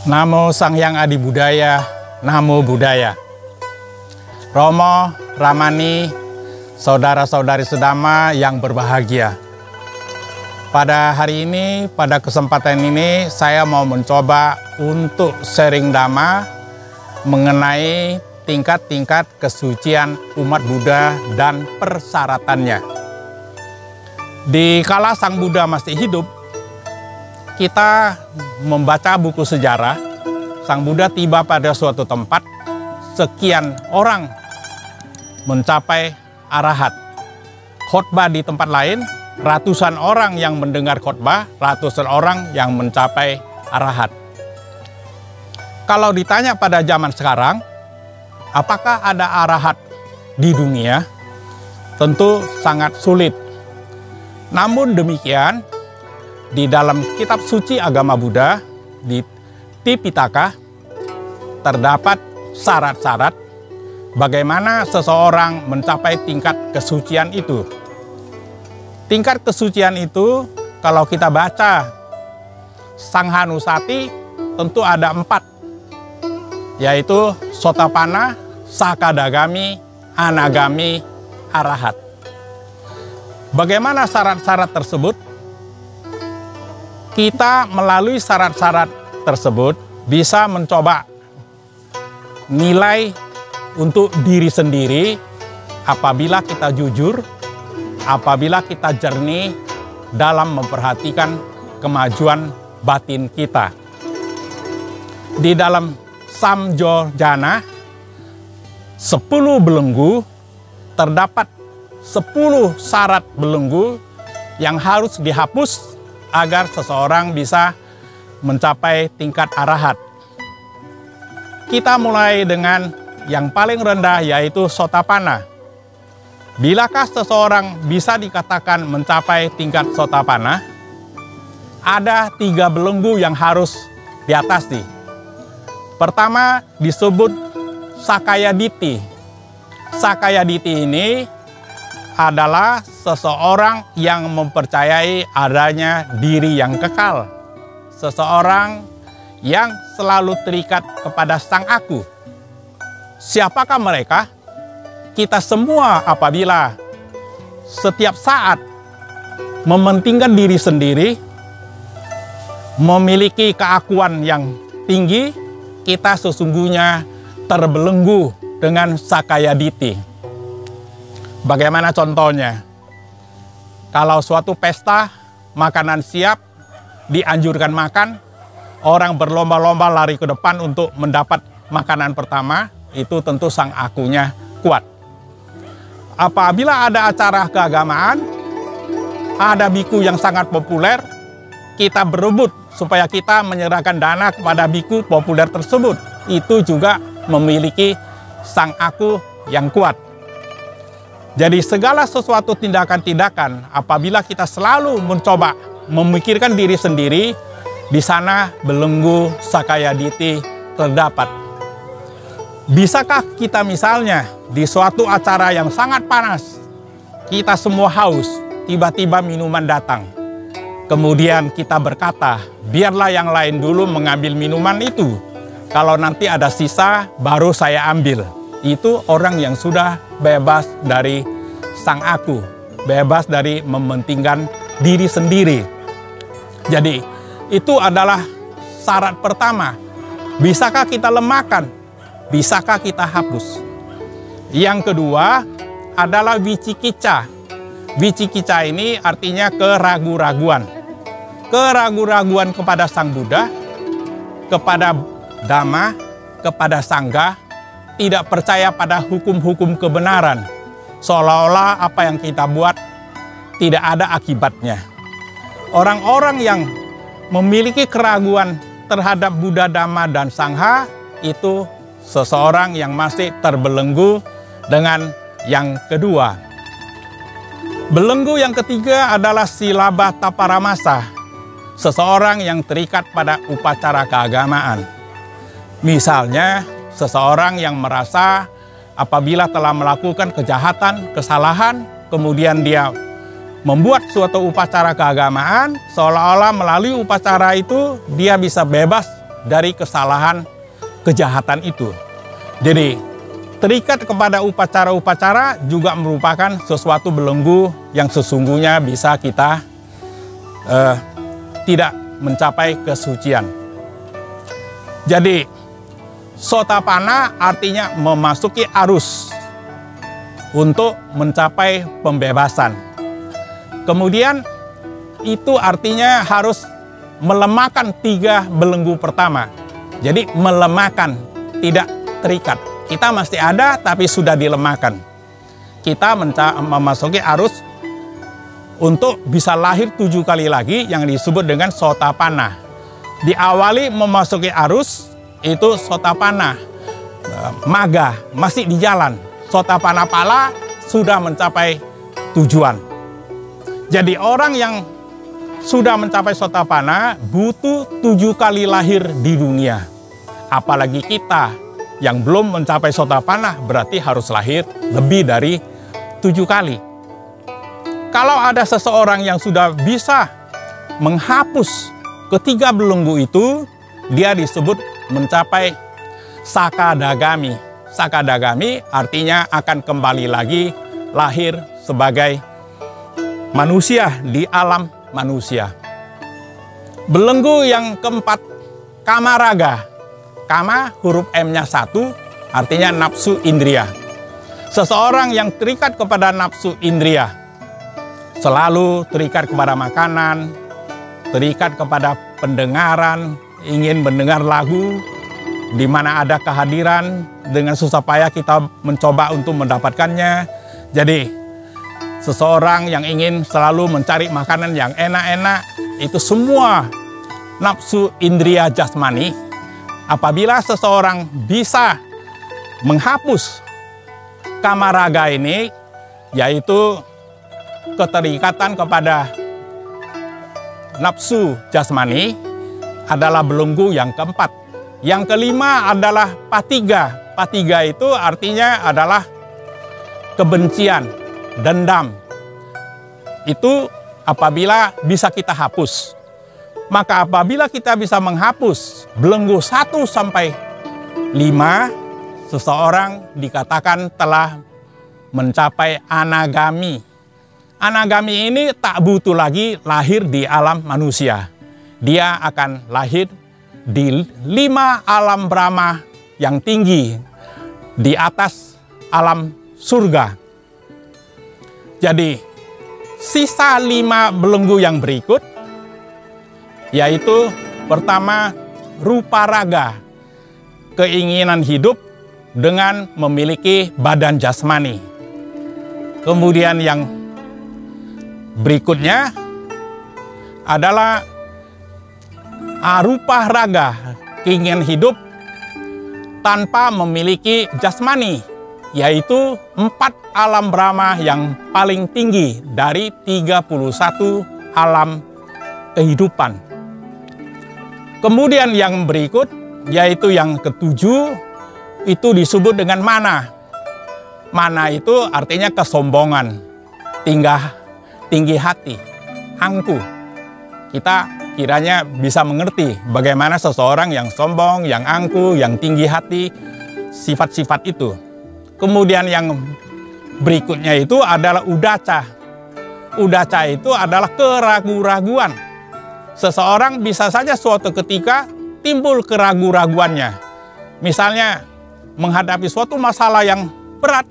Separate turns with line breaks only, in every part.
Namo Sang Hyang Adi Budaya, Namo Buddhaya. Romo, Ramani, saudara-saudari sedama yang berbahagia. Pada hari ini, pada kesempatan ini, saya mau mencoba untuk sharing dhamma mengenai tingkat-tingkat kesucian umat Buddha dan persyaratannya. Di kala Sang Buddha masih hidup, kita membaca buku sejarah. Sang Buddha tiba pada suatu tempat, sekian orang mencapai arahat. Khotbah di tempat lain, ratusan orang yang mendengar khotbah, ratusan orang yang mencapai arahat. Kalau ditanya pada zaman sekarang, apakah ada arahat di dunia? Tentu sangat sulit. Namun demikian, di dalam kitab suci agama Buddha, di Tipitaka, terdapat syarat-syarat bagaimana seseorang mencapai tingkat kesucian itu. Tingkat kesucian itu, kalau kita baca Sanghanusati, tentu ada 4, yaitu Sotapanna, Sakadagami, Anagami, Arahat. Bagaimana syarat-syarat tersebut? Kita melalui syarat-syarat tersebut bisa mencoba nilai untuk diri sendiri apabila kita jujur, apabila kita jernih dalam memperhatikan kemajuan batin kita. Di dalam Samjojana 10 belenggu, terdapat 10 syarat belenggu yang harus dihapus agar seseorang bisa mencapai tingkat arahat. Kita mulai dengan yang paling rendah, yaitu Sotapanna. Bilakah seseorang bisa dikatakan mencapai tingkat Sotapanna? Ada 3 belenggu yang harus diatasi. Pertama disebut Sakayaditi. Sakayaditi ini adalah seseorang yang mempercayai adanya diri yang kekal. Seseorang yang selalu terikat kepada Sang Aku. Siapakah mereka? Kita semua apabila setiap saat mementingkan diri sendiri, memiliki keakuan yang tinggi, kita sesungguhnya terbelenggu dengan Sakayaditi. Bagaimana contohnya? Kalau suatu pesta, makanan siap, dianjurkan makan, orang berlomba-lomba lari ke depan untuk mendapat makanan pertama, itu tentu Sang Akunya kuat. Apabila ada acara keagamaan, ada biku yang sangat populer, kita berebut supaya kita menyerahkan dana kepada biku populer tersebut. Itu juga memiliki Sang Aku yang kuat. Jadi segala sesuatu tindakan-tindakan, apabila kita selalu mencoba memikirkan diri sendiri, di sana belenggu Sakayaditi terdapat. Bisakah kita misalnya di suatu acara yang sangat panas, kita semua haus, tiba-tiba minuman datang. Kemudian kita berkata, biarlah yang lain dulu mengambil minuman itu. Kalau nanti ada sisa, baru saya ambil. Itu orang yang sudah bebas dari Sang Aku, bebas dari mementingkan diri sendiri. Jadi itu adalah syarat pertama. Bisakah kita lemahkan? Bisakah kita hapus? Yang kedua adalah Wicikica. Wicikica ini artinya keraguan-raguan. Keraguan-raguan kepada Sang Buddha, kepada Dhamma, kepada Sangha, tidak percaya pada hukum-hukum kebenaran. Seolah-olah apa yang kita buat tidak ada akibatnya. Orang-orang yang memiliki keraguan terhadap Buddha, Dhamma, dan Sangha itu seseorang yang masih terbelenggu dengan yang kedua. Belenggu yang ketiga adalah Silabataparamasa. Seseorang yang terikat pada upacara keagamaan. Misalnya, seseorang yang merasa apabila telah melakukan kejahatan, kesalahan, kemudian dia membuat suatu upacara keagamaan, seolah-olah melalui upacara itu dia bisa bebas dari kesalahan kejahatan itu. Jadi terikat kepada upacara-upacara juga merupakan sesuatu belenggu yang sesungguhnya bisa kita tidak mencapai kesucian. Jadi Sotapana artinya memasuki arus untuk mencapai pembebasan. Kemudian itu artinya harus melemahkan 3 belenggu pertama. Jadi melemahkan, tidak terikat. Kita masih ada tapi sudah dilemahkan. Kita memasuki arus untuk bisa lahir 7 kali lagi yang disebut dengan Sotapana. Diawali memasuki arus itu Sotapana, maga, masih di jalan. Sotapana pala sudah mencapai tujuan. Jadi orang yang sudah mencapai Sotapana butuh 7 kali lahir di dunia. Apalagi kita yang belum mencapai Sotapana berarti harus lahir lebih dari 7 kali. Kalau ada seseorang yang sudah bisa menghapus ketiga belenggu itu, dia disebut mencapai Sakadagami. Sakadagami artinya akan kembali lagi lahir sebagai manusia di alam manusia. Belenggu yang keempat, Kamaraga. Kama huruf M-nya 1, artinya nafsu indria. Seseorang yang terikat kepada nafsu indria, selalu terikat kepada makanan, terikat kepada pendengaran, ingin mendengar lagu, di mana ada kehadiran, dengan susah payah kita mencoba untuk mendapatkannya. Jadi, seseorang yang ingin selalu mencari makanan yang enak-enak, itu semua nafsu indria jasmani. Apabila seseorang bisa menghapus kamaraga ini, yaitu keterikatan kepada nafsu jasmani, adalah belenggu yang keempat. Yang kelima adalah patiga. Patiga itu artinya adalah kebencian, dendam. Itu apabila bisa kita hapus. Maka apabila kita bisa menghapus belenggu 1 sampai 5, seseorang dikatakan telah mencapai anagami. Anagami ini tak butuh lagi lahir di alam manusia. Dia akan lahir di 5 alam Brahma yang tinggi, di atas alam surga. Jadi, sisa 5 belenggu yang berikut, yaitu pertama, rupa raga, keinginan hidup dengan memiliki badan jasmani. Kemudian yang berikutnya adalah arupa raga, keinginan hidup tanpa memiliki jasmani, yaitu 4 alam Brahma yang paling tinggi dari 31 alam kehidupan. Kemudian yang berikut, yaitu yang ketujuh, itu disebut dengan mana. Mana itu artinya kesombongan, tinggi hati, angkuh. Kita kiranya bisa mengerti bagaimana seseorang yang sombong, yang angkuh, yang tinggi hati, sifat-sifat itu. Kemudian yang berikutnya itu adalah udaca. Udaca itu adalah keraguan-raguan. Seseorang bisa saja suatu ketika timbul keraguan-raguannya. Misalnya menghadapi suatu masalah yang berat,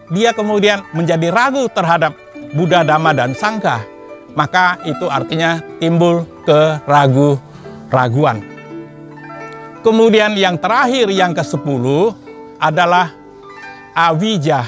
dia kemudian menjadi ragu terhadap Buddha, Dhamma, dan Sangha. Maka itu artinya timbul keraguan-raguan. Kemudian yang terakhir, yang ke-10 adalah awija,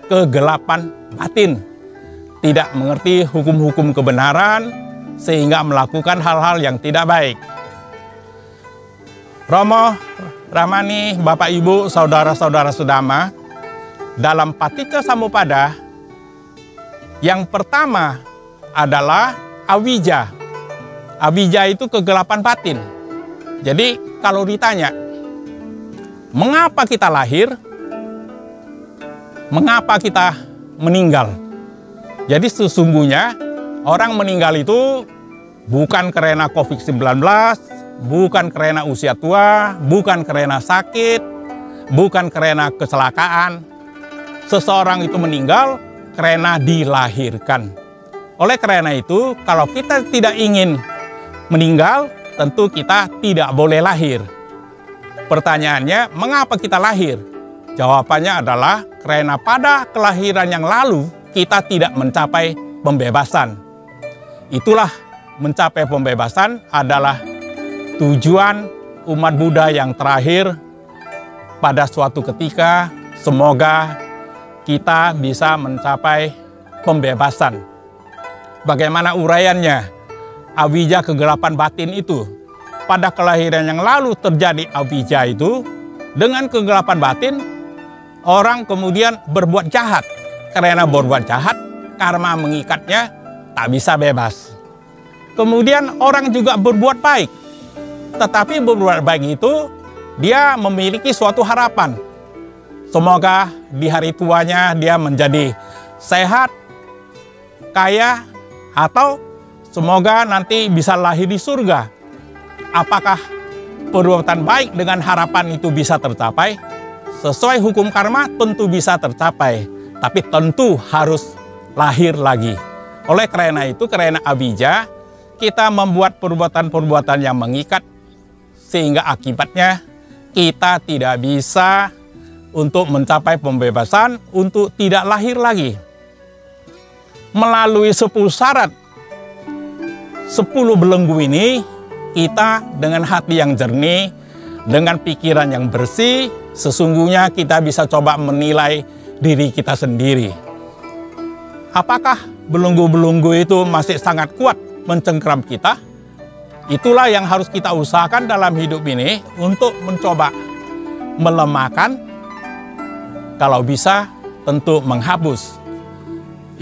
kegelapan batin. Tidak mengerti hukum-hukum kebenaran sehingga melakukan hal-hal yang tidak baik. Romo, Ramani, Bapak Ibu, Saudara-saudara Sudama, dalam Paticcasamuppada yang pertama adalah awija. Awija itu kegelapan batin. Jadi kalau ditanya, mengapa kita lahir? Mengapa kita meninggal? Jadi sesungguhnya orang meninggal itu bukan karena COVID-19, bukan karena usia tua, bukan karena sakit, bukan karena kecelakaan. Seseorang itu meninggal karena dilahirkan. Oleh karena itu, kalau kita tidak ingin meninggal, tentu kita tidak boleh lahir. Pertanyaannya, mengapa kita lahir? Jawabannya adalah karena pada kelahiran yang lalu kita tidak mencapai pembebasan. Itulah mencapai pembebasan adalah tujuan umat Buddha yang terakhir pada suatu ketika. Semoga kita bisa mencapai pembebasan. Bagaimana uraiannya? Awija kegelapan batin itu. Pada kelahiran yang lalu terjadi awija itu, dengan kegelapan batin, orang kemudian berbuat jahat. Karena berbuat jahat, karma mengikatnya, tak bisa bebas. Kemudian orang juga berbuat baik. Tetapi berbuat baik itu, dia memiliki suatu harapan. Semoga di hari tuanya dia menjadi sehat, kaya, atau semoga nanti bisa lahir di surga. Apakah perbuatan baik dengan harapan itu bisa tercapai? Sesuai hukum karma tentu bisa tercapai, tapi tentu harus lahir lagi. Oleh karena itu, karena awija, kita membuat perbuatan-perbuatan yang mengikat, sehingga akibatnya kita tidak bisa untuk mencapai pembebasan, untuk tidak lahir lagi. Melalui 10 syarat, 10 belenggu ini, kita dengan hati yang jernih, dengan pikiran yang bersih, sesungguhnya kita bisa coba menilai diri kita sendiri. Apakah belenggu-belenggu itu masih sangat kuat mencengkram kita? Itulah yang harus kita usahakan dalam hidup ini untuk mencoba melemahkan, kalau bisa tentu menghapus.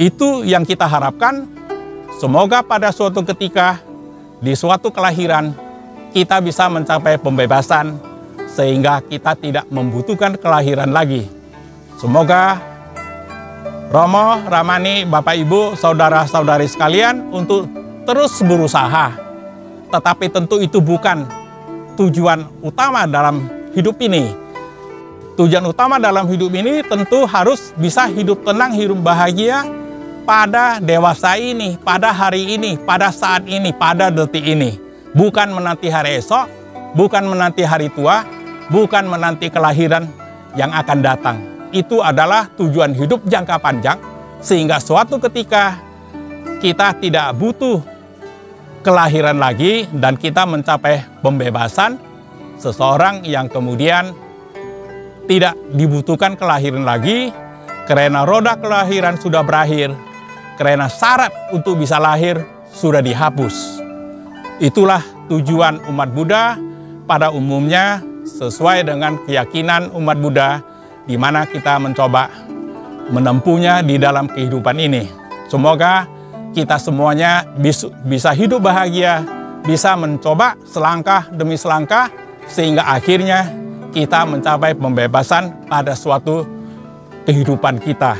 Itu yang kita harapkan. Semoga pada suatu ketika, di suatu kelahiran, kita bisa mencapai pembebasan, sehingga kita tidak membutuhkan kelahiran lagi. Semoga Romo, Ramani, Bapak Ibu, saudara-saudari sekalian untuk terus berusaha. Tetapi tentu itu bukan tujuan utama dalam hidup ini. Tujuan utama dalam hidup ini tentu harus bisa hidup tenang, hidup bahagia pada dewasa ini, pada hari ini, pada saat ini, pada detik ini. Bukan menanti hari esok, bukan menanti hari tua, bukan menanti kelahiran yang akan datang. Itu adalah tujuan hidup jangka panjang, sehingga suatu ketika kita tidak butuh kelahiran lagi dan kita mencapai pembebasan, seseorang yang kemudian tidak dibutuhkan kelahiran lagi karena roda kelahiran sudah berakhir, karena syarat untuk bisa lahir sudah dihapus. Itulah tujuan umat Buddha pada umumnya, sesuai dengan keyakinan umat Buddha, di mana kita mencoba menempuhnya di dalam kehidupan ini. Semoga kita semuanya bisa hidup bahagia, bisa mencoba selangkah demi selangkah, sehingga akhirnya kita mencapai pembebasan pada suatu kehidupan kita.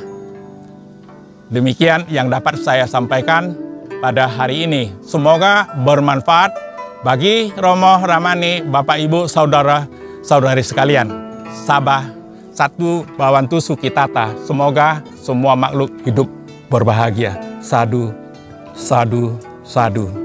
Demikian yang dapat saya sampaikan pada hari ini. Semoga bermanfaat bagi Romo, Ramani, Bapak, Ibu, saudara-saudari sekalian. Sabah Satu Bhavantu Sukhitata. Semoga semua makhluk hidup berbahagia. Sadu, sadu, sadu.